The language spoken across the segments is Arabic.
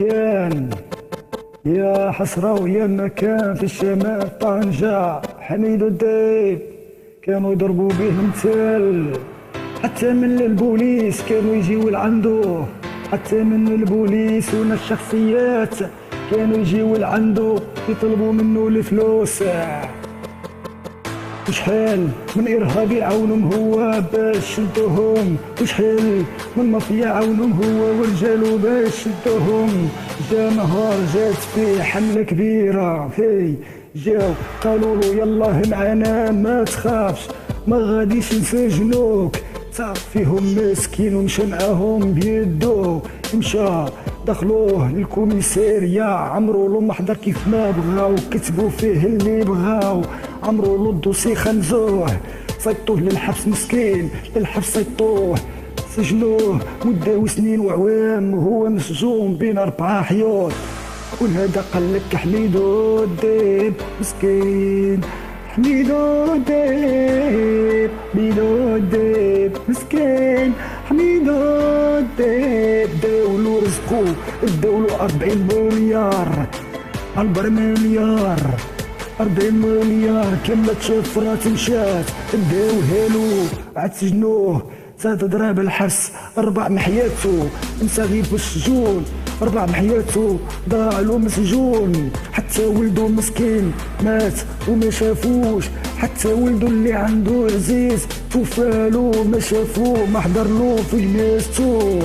كان يا حسرة ويا مكان في الشمال طنجة حميد الديب كانوا يضربوا به المثل، حتى من البوليس كانوا يجيو لعندو، حتى من البوليس وناس الشخصيات كانوا يجيو لعندو يطلبوا منه الفلوس. وشحال من ارهابي يعاونهم هو باش شدوهم، وشحال من مافيا عاونهم هو ورجالو باش شدوهم. جا نهار جات فيه حملة كبيرة، هي جاو قالوا له يلا معانا ما تخافش ما غاديش نسجنوك. صاف فيهم مسكين ومشى معاهم بيدو، مشى دخلوه للكوميسارية عمرو له محضر كيف ما بغاو، كتبوا فيه اللي بغاو، عمرو له الدوسي خنزوه، صيطوه للحبس مسكين للحبس صيطوه، سجنوه مدة وسنين وعوام وهو مسجون بين 4 حيوط. وهذا قال لك حميدو الديب مسكين، حميدو الديب حميدو الديب مسكين، حميدو الديب داولو رزقو داولو 40 مليار 40 مليار 40 مليار كاملة شفرات مشات داوها له عاد سجنوه، زاد ضرب الحبس 4 محياتو نسى غير في السجون 4 محياتو ضاع له مسجون. حتى ولدو مسكين مات وما شافوش، حتى ولدو اللي عنده عزيز توفالو ما شافوه ما حضرلو في جنازتو.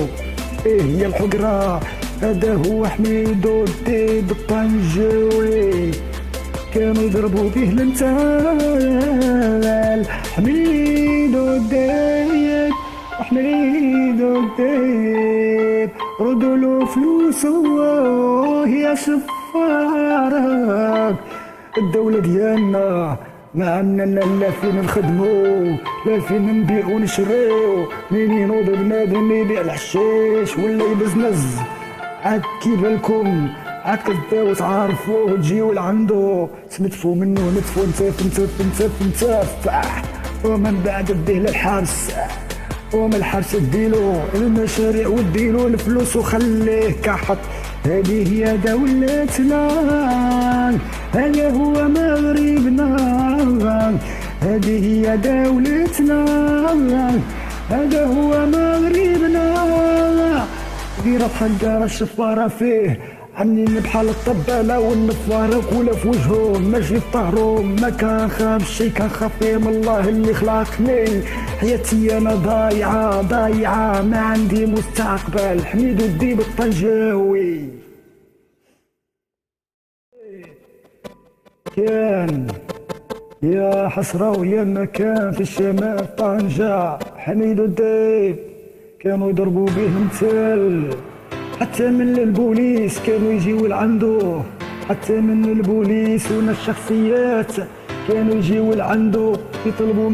ايه هي الحقرة، هذا هو حميدو الديب الطنجاوي كانوا يضربوا به الامثال. حميدو الديب حميدو الديب ردوا له فلوسه يا سفارك. الدولة ديالنا ما عندنا لا فين نخدمو لا فين نبيعو نشريو، مين ينوض بنادم يبيع الحشيش ولا يبزنز. عاد كيبالكم عاد كتبداو تعارفو تجيو لعندو تنتفو منو نتفو نتف ومن بعد ديه للحبس، ومن الحبس ديلو المشاريع وديلو الفلوس وخليه كحط. هذه هي دولتنا، هذا هو مغربنا، هذه هي دولتنا، هذا هو مغربنا. ديرة بحال الشفارة فيه عاملين بحال الطبالة والنفارق ولا في وجههم ماشي في ظهرهم. ما كنخاف شي كنخاف من الله اللي خلقني، حياتي انا ضايعة ضايعة ما عندي مستقبل. حميدو الديب الطنجاوي كان يا حسرة ويا مكان في الشمال طنجة حميدو الديب كانوا يضربوا به المثل، حتى من البوليس كانوا يجيو لعندو، حتى من البوليس وناس الشخصيات كانوا يجيو لعندو يطلبوا